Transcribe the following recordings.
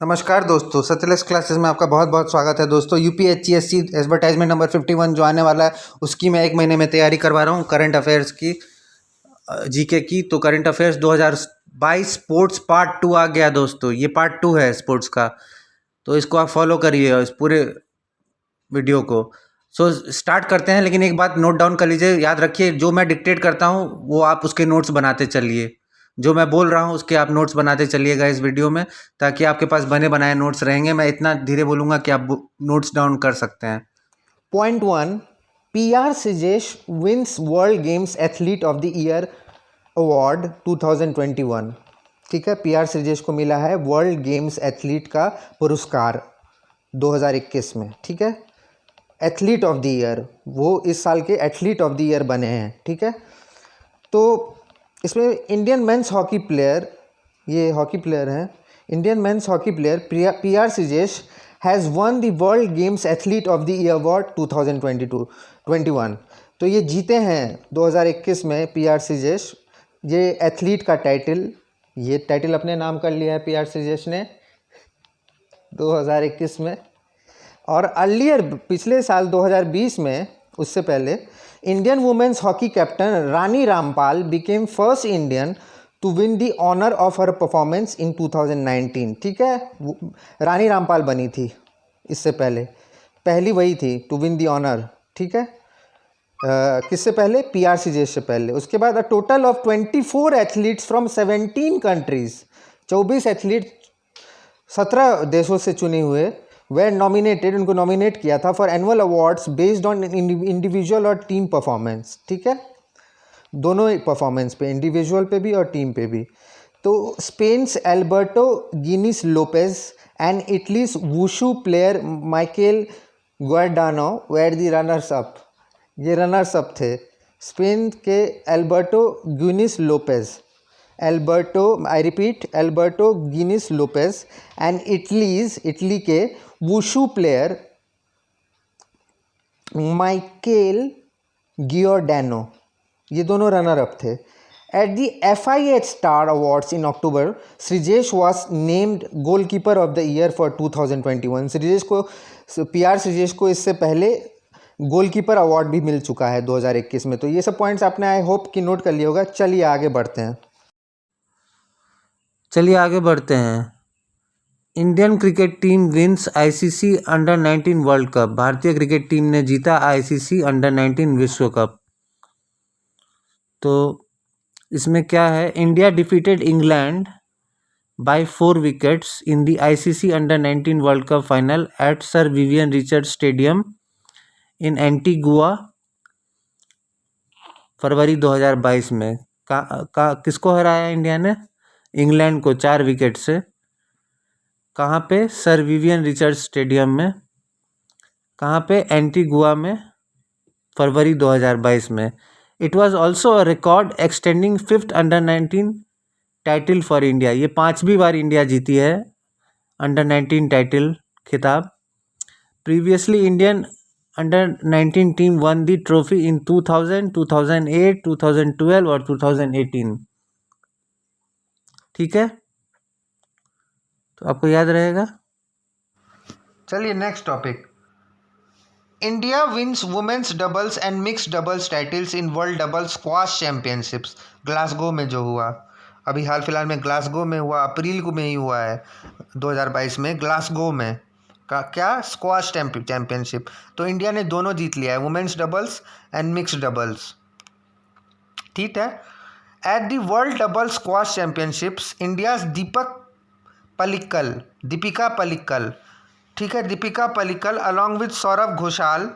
नमस्कार दोस्तों, सत्यलेस क्लासेस में आपका बहुत बहुत स्वागत है दोस्तों। यूपीएससी एडवर्टाइजमेंट नंबर 51 जो आने वाला है उसकी मैं 1 महीने में तैयारी करवा रहा हूँ। करंट अफेयर्स की, जीके की। तो करंट अफेयर्स 2022 स्पोर्ट्स पार्ट 2 आ गया दोस्तों। ये पार्ट 2 है स्पोर्ट्स का, तो इसको आप फॉलो करिए इस पूरे वीडियो को। स्टार्ट करते हैं, लेकिन एक बात नोट डाउन कर लीजिए, याद रखिए, जो मैं डिक्टेट करता हूँ वो आप उसके नोट्स बनाते चलिए। जो मैं बोल रहा हूँ उसके आप नोट्स बनाते चलिएगा इस वीडियो में, ताकि आपके पास बने बनाए नोट्स रहेंगे। मैं इतना धीरे बोलूँगा कि आप नोट्स डाउन कर सकते हैं। Point 1, PR Sijesh wins world games athlete of the year award 2021। ठीक है, PR Sijesh को मिला है वर्ल्ड गेम्स एथलीट का पुरस्कार 2021 में। ठीक है, एथलीट ऑफ द ईयर, वो इस साल के एथलीट ऑफ द ईयर बने हैं। ठीक है, तो इसमें इंडियन मेंस हॉकी प्लेयर, ये हॉकी प्लेयर हैं, Indian men's hockey player PR Sijesh has one the world games athlete of the year award 2021। तो ये जीते हैं 2021 में PR Sijesh ये एथलीट का टाइटल, ये टाइटल अपने नाम कर लिया है PR Sijesh ने 2021 में। और अर्लियर पिछले साल 2020 में, उससे पहले, Indian women's hockey captain Rani Rampal became first Indian to win the honour of her performance in 2019। ठीक है, रानी रामपाल बनी थी इससे पहले, पहली वही थी टू विन द ऑनर। ठीक है, किससे पहले? PR Sijesh से पहले। उसके बाद a total of 24 athletes from 17 countries, 24 athlete 17 देशों से चुने हुए, वेर नॉमिनेटेड, उनको नॉमिनेट किया था for annual awards based on individual और टीम परफॉर्मेंस। ठीक है, दोनों परफॉर्मेंस पे, इंडिविजुअल पे भी और टीम पे भी। तो Spain's Alberto Gines Lopez and Italy's wushu player Michael Guardano were the runners up. ये रनर्स अप थे। स्पेन के Alberto Gines Lopez, Alberto, I repeat, Alberto Gines Lopez and Italy के वुशू प्लेयर माइकेल गियोर्डानो, ये दोनों runner up थे। At the FIH star awards in October, Sijesh was named goalkeeper of the year for 2021। PR Sijesh को इससे पहले goalkeeper award भी मिल चुका है 2021 में। तो ये सब पॉइंट्स आपने आई होप कि नोट कर लिया होगा। चलिए आगे बढ़ते हैं। Indian cricket team wins ICC under 19 world cup. भारतीय क्रिकेट टीम ने जीता ICC अंडर 19 विश्व कप। तो इसमें क्या है? India defeated England by 4 wickets in the ICC under 19 world cup final at Sir Vivian Richard stadium in Antigua, फरवरी 2022 में। किसको हराया इंडिया ने? इंग्लैंड को 4 विकेट से। कहाँ पे? सर विवियन रिचर्ड स्टेडियम में। कहाँ पे? एंटीगुआ में, फरवरी 2022 में। It was also a record extending 5th under 19 title for India. ये 5वीं बार इंडिया जीती है अंडर 19 टाइटल खिताब। Previously Indian under 19 team won the trophy in 2000, 2008, 2012 और 2018। ठीक है, तो आपको याद रहेगा। चलिए next topic. India wins women's doubles and mix doubles titles in world double squash championships, Glasgow में जो हुआ, अभी हाल फिलहाल में ग्लासगो में हुआ, अप्रैल को में ही हुआ है 2022 में ग्लासगो में का क्या स्क्वाश चैंपियनशिप। तो इंडिया ने दोनों जीत लिया है, women's doubles and mix doubles. ठीक है, at the world double squash championships India's Dipika Pallikal, ठीक है, Deepika Pallikal along with Saurav Ghosal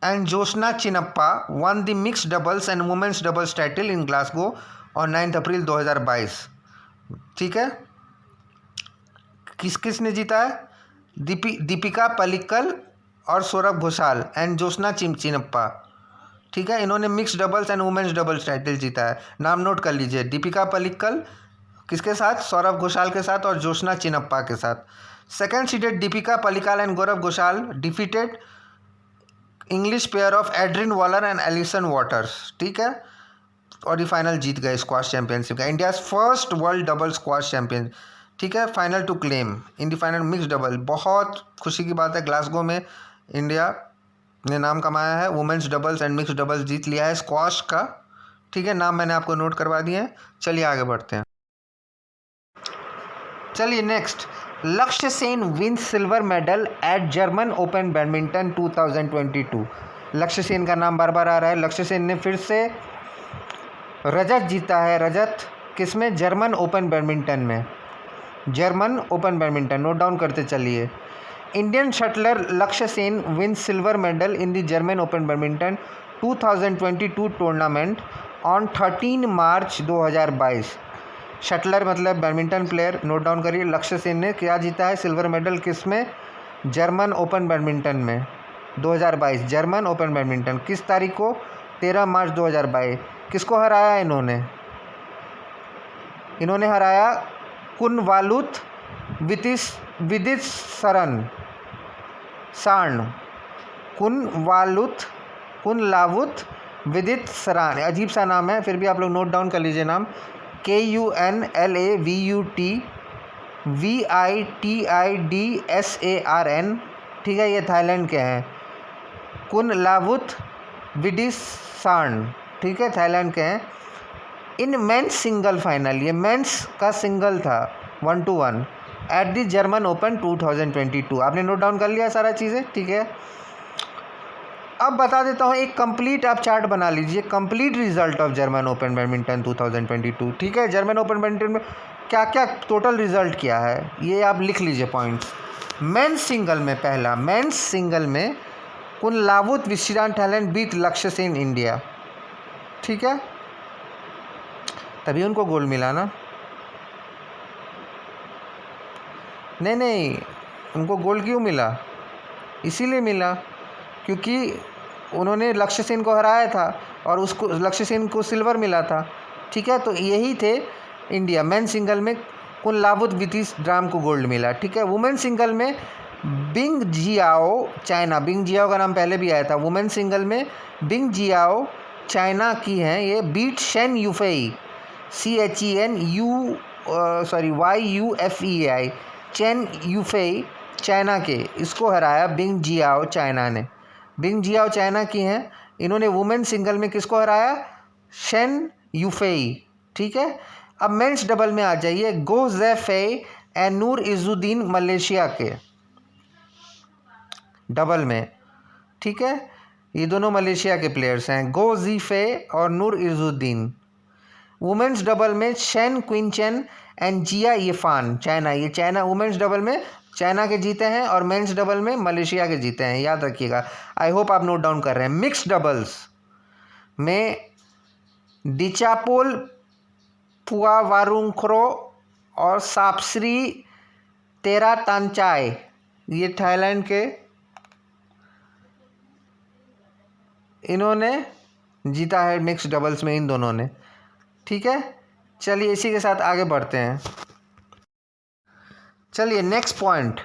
and Joshna Chinappa won the mix doubles and women's doubles title in Glasgow और 9 अप्रैल 2022। ठीक है, किसने जीता है? दीपिका पल्लिकल और सौरभ घोषाल एंड जोशना चिनप्पा। ठीक है, इन्होंने mixed doubles and women's doubles title जीता है। नाम नोट कर लीजिए, दीपिका पल्लिकल किसके साथ? सौरभ घोषाल के साथ और जोशना चिनप्पा के साथ। Second seeded Deepika Pallikal and Gaurav Ghosal defeated English pair of Adrian Waller and Alison Waters. ठीक है, और ये फाइनल जीत गए स्क्वाश चैंपियनशिप का, India first world double squash champion. ठीक है। Final to claim in the final mixed double, बहुत खुशी की बात है, ग्लासगो में इंडिया ने नाम कमाया है, women's doubles and mix doubles जीत लिया है स्क्वाश का। ठीक है, नाम मैंने आपको नोट करवा दिए हैं। चलिए आगे बढ़ते हैं। चलिए नेक्स्ट, लक्ष्य Sen win silver medal at German open badminton 2022। लक्ष्य सेन का नाम बार बार आ रहा है। लक्ष्य सेन ने फिर से रजत जीता है। रजत किसमें? जर्मन ओपन बैडमिंटन में। German open badminton note down करते चलिए। इंडियन शटलर लक्ष्य Sen win silver medal in the German open badminton 2022 tournament on 13 March 2022। Shuttler मतलब बैडमिंटन प्लेयर, नोट डाउन करिए। लक्ष्य सेन ने क्या जीता है? Silver medal. किस में? जर्मन ओपन बैडमिंटन में 2022। जर्मन ओपन बैडमिंटन किस तारीख को? 13 मार्च 2022। किसको हराया इन्होंने? इन्होंने हराया कुनवालुत विदिशरण सार्ण। कुनलावुत विदित सरान, अजीब सा नाम है, फिर भी आप लोग नोट डाउन कर लीजिए नाम। KUNLAVUTVITIDSARN। ठीक है, ये थाईलैंड के हैं। कुनलावुत विदिशरण, ठीक है, थाईलैंड के हैं। इन मेंस सिंगल फाइनल, ये मेंस का सिंगल था 1-1 एट द जर्मन ओपन 2022। आपने नोट डाउन कर लिया सारा चीज़ें? ठीक है, अब बता देता हूँ, एक कंप्लीट आप चार्ट बना लीजिए, complete result of German open badminton 2022। ठीक है, जर्मन ओपन बैडमिंटन में क्या क्या टोटल रिजल्ट किया है ये आप लिख लीजिए पॉइंट्स। मेंस सिंगल में, पहला मेंस सिंगल में कुनलावुत विदिशरण थाईलैंड बीट लक्ष्य सेन इंडिया। ठीक है, तभी उनको गोल्ड मिला ना। नहीं, उनको गोल्ड क्यों मिला? इसीलिए मिला क्योंकि उन्होंने लक्ष्य सेन को हराया था और उसको लक्ष्य सेन को सिल्वर मिला था। ठीक है, तो यही थे इंडिया। मेन सिंगल में कुनलावुत विदिशरण को गोल्ड मिला। ठीक है, वुमेन सिंगल में Bing Jiao China, Bing Jiao का नाम पहले भी आया था। वुमेन सिंगल में बिंग जियाओ चाइना की हैं, ये beat Chen Yufei, YUFEI, Chen Yufei China के, इसको हराया बिंग जियाओ चाइना ने। बिंग जियाओ चाइना की हैं, इन्होंने वुमेन सिंगल में किसको हराया? Chen Yufei. ठीक है, अब मेंस डबल में आ जाइए। Goh Sze Fei and Nur Izzuddin Malaysia के डबल में। ठीक है, ये दोनों मलेशिया के प्लेयर्स हैं, गो ज़ीफे और नूर इजुद्दीन। वुमेंस डबल में Shane क्विंचन and Jiya Yifan, China. ये चाइना वुमेंस डबल में चाइना के जीते हैं और मेंस डबल में मलेशिया के जीते हैं, याद रखिएगा। आई होप आप नोट डाउन कर रहे हैं। मिक्स डबल्स में डिचापोल पुआवारुंख्रो और सापश्री तेरातांचाई, ये थाईलैंड के, इन्होंने जीता है मिक्स डबल्स में, इन दोनों ने। ठीक है, चलिए इसी के साथ आगे बढ़ते हैं। चलिए next point,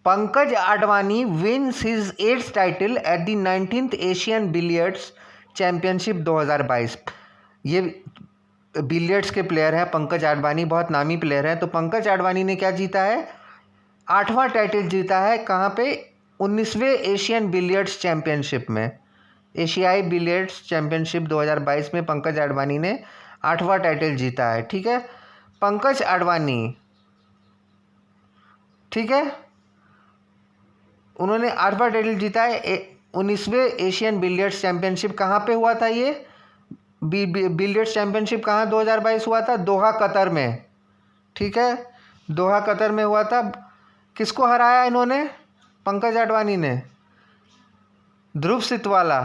Pankaj Advani wins his 8th title at the 19th Asian billiards championship 2022। ये बिलियर्ड्स के प्लेयर हैं पंकज आडवाणी, बहुत नामी प्लेयर हैं। तो पंकज आडवाणी ने क्या जीता है? 8वां टाइटल जीता है। कहाँ पे? 19वें एशियन बिलियर्ड्स चैंपियनशिप में, एशियाई बिलियर्ड्स चैंपियनशिप 2022 में पंकज आडवाणी ने 8वां टाइटल जीता है। ठीक है, पंकज आडवाणी, ठीक है, उन्होंने 8वां टाइटल जीता है। 19वें एशियन बिलियर्ड्स चैंपियनशिप कहाँ पे हुआ था? ये बिलियर्ड्स चैंपियनशिप कहाँ 2022 हुआ था? दोहा कतर में। ठीक है, दोहा कतर में हुआ था। किसको हराया इन्होंने? पंकज आडवाणी ने ध्रुव सितवाला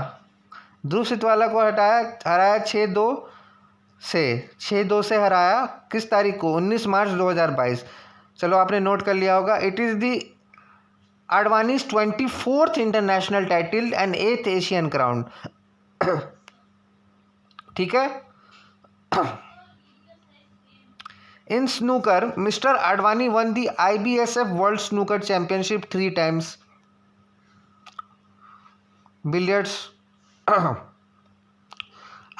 को हराया 6-2 से हराया। किस तारीख को? 19 मार्च 2022। चलो आपने नोट कर लिया होगा। It is the Advani's 24th international title and 8th Asian crown. ठीक है, in snooker mister Advani won the IBSF world snooker championship 3 times। Billiards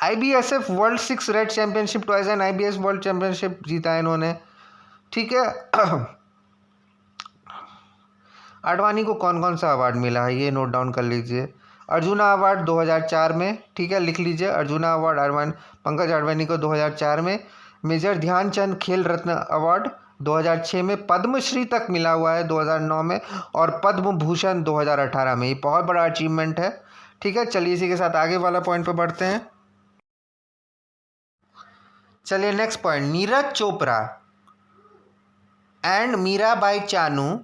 IBSF world 6 red championship twice and IBS world championship जीता है इन्होंने। ठीक है। आडवाणी को कौन कौन सा अवार्ड मिला है ये नोट डाउन कर लीजिए। अर्जुना अवार्ड 2004 में, ठीक है, लिख लीजिए अर्जुना अवार्ड पंकज आडवाणी को 2004 में। मेजर ध्यानचंद खेल रत्न अवार्ड 2006 में, पद्मश्री तक मिला हुआ है 2009 में, और पद्म भूषण 2018 में। ये बहुत बड़ा अचीवमेंट है, ठीक है। चलिए इसी के साथ आगे वाला पॉइंट पे बढ़ते हैं। चलिए next point, Neeraj Chopra and Mirabai Chanu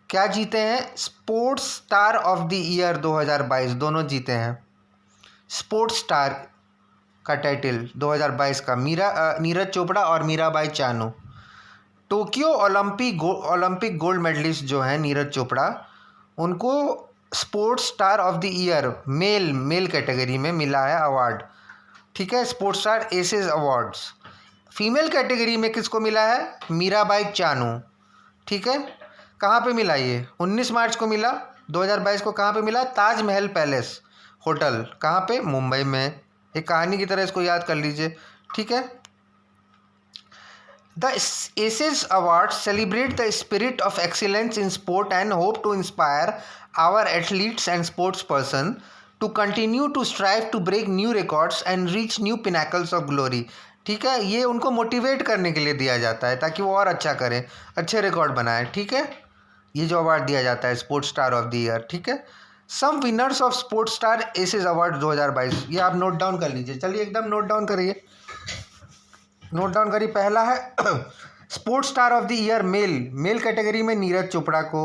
क्या जीते हैं? Sports star of the year 2022 दोनों जीते हैं। स्पोर्ट्स स्टार का टाइटल 2022 का नीरज चोपड़ा और Mirabai Chanu. Tokyo Olympic gold medalist जो हैं नीरज चोपड़ा, उनको sports star of the year male category में मिला है अवार्ड, ठीक है, sports star aces awards. Female category में किसको मिला है? मीराबाई चानू, ठीक है। कहाँ पे मिला ये? 19 मार्च को मिला 2022 को। कहाँ पे मिला? Taj Mahal palace hotel. कहाँ पे? मुंबई में। एक कहानी की तरह इसको याद कर लीजिए, ठीक है। The aces award celebrate the spirit of excellence in sport and hope to inspire our athletes and sports person to continue to strive to break new records and reach new pinnacles of glory, ठीक है। ये उनको motivate करने के लिए दिया जाता है ताकि वो और अच्छा करें, अच्छे रिकॉर्ड बनाएं, ठीक है। ये जो अवार्ड दिया जाता है sports star of the year, ठीक है। Some winners of sports star aces award 2022, ये आप नोट डाउन कर लीजिए। चलिए एकदम नोट डाउन करिए, नोट डाउन करिए। पहला है sports star of the year male category में नीरज चोपड़ा को।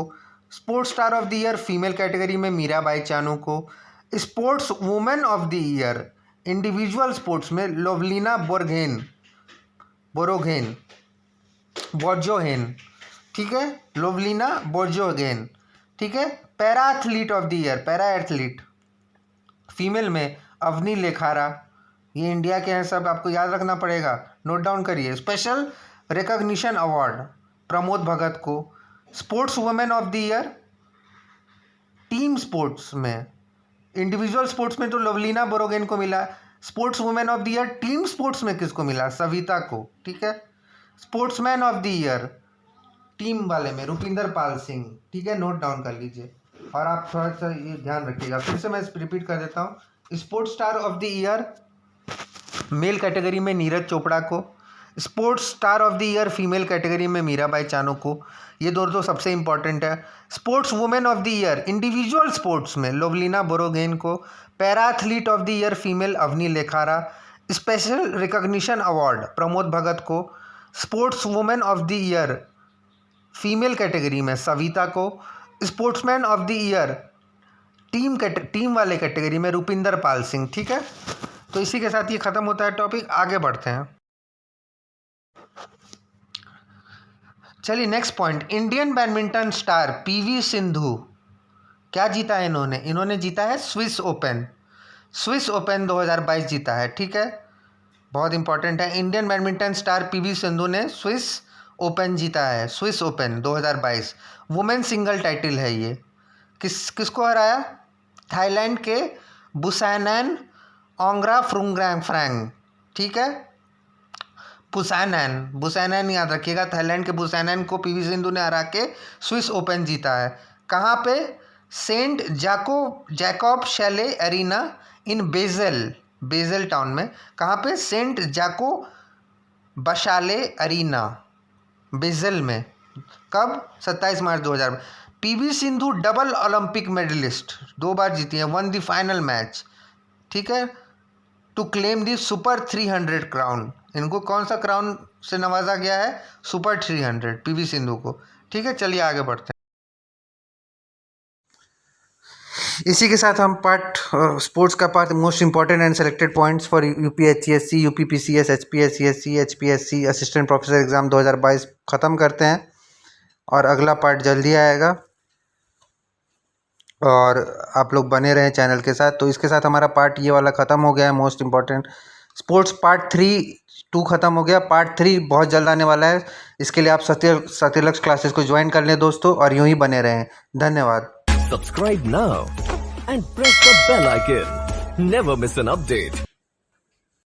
Sports star of the year female category में मीराबाई चानू को। Sports women of the year individual sports में लोवलिना बोर्गोहेन, ठीक है, लोवलिना बोर्गोहेन, ठीक है। Para athlete of the year, para athlete female में अवनी लेखारा, ये इंडिया के हैं सब, आपको याद रखना पड़ेगा, नोट डाउन करिए। Special recognition award Pramod Bhagat को। Sports women of the year team sports में, इंडिविजुअल स्पोर्ट्स में तो लवलीना बोरोगेन को मिला। Sports women of the year team sports में किसको मिला? सविता को, ठीक है। Sportsman of the year team वाले में रुपिंदर पाल सिंह, ठीक है, नोट डाउन कर लीजिए। और आप थोड़ा सा ये ध्यान रखिएगा, फिर से मैं रिपीट कर देता हूँ। Sports star of the year male category में नीरज चोपड़ा को। Sports star of the year female category में मीराबाई चानू को, ये दोनों सबसे इंपॉर्टेंट है। Sports women of the year individual sports में लोवलिना बोरोगेन को। Para athlete of the year female Avani Lekhara. Special recognition award Pramod Bhagat को। Sports women of the year female category में सविता को। Sportsman of the year team वाले कैटेगरी में रुपिंदर पाल सिंह, ठीक है। तो इसी के साथ ये ख़त्म होता है टॉपिक, आगे बढ़ते हैं। चलिए next point, Indian badminton star PV Sindhu क्या जीता है इन्होंने जीता है स्विस ओपन 2022 जीता है, ठीक है, बहुत इंपॉर्टेंट है। Indian badminton star PV Sindhu ने स्विस ओपन जीता है, Swiss open 2022 women single title है ये। किसको हराया? थाईलैंड के बुसानैन ओंग्रा फ्रैंग, ठीक है, बुसानैन याद रखिएगा, थाईलैंड के बुसानैन को पीवी सिंधु ने हरा के स्विस ओपन जीता है। कहाँ पे? Saint Jakob Shalle Arena in Basel town में। कहाँ पे? Saint Jakob Bashalle Arena Basel में। कब? 27 March 2000। PV Sindhu double Olympic medalist, 2 बार जीती है, वन द फाइनल मैच, ठीक है, to claim the super 300 crown. इनको कौन सा क्राउन से नवाजा गया है? सुपर 300 पीवी सिंधु को, ठीक है। चलिए आगे बढ़ते हैं। इसी के साथ हम स्पोर्ट्स का part most important and selected points for UPHCSC, UPPCS, HPSC assistant professor exam 2022 ख़त्म करते हैं और अगला पार्ट जल्दी आएगा और आप लोग बने रहें चैनल के साथ। तो इसके साथ हमारा पार्ट ये वाला ख़त्म हो गया है, मोस्ट इम्पॉर्टेंट स्पोर्ट्स पार्ट 2 ख़त्म हो गया। पार्ट 3 बहुत जल्द आने वाला है, इसके लिए आप सत्यलक्ष्य क्लासेस को ज्वाइन कर लें दोस्तों, और यूं ही बने रहें। धन्यवाद। Subscribe now and press the bell icon. Never miss an update.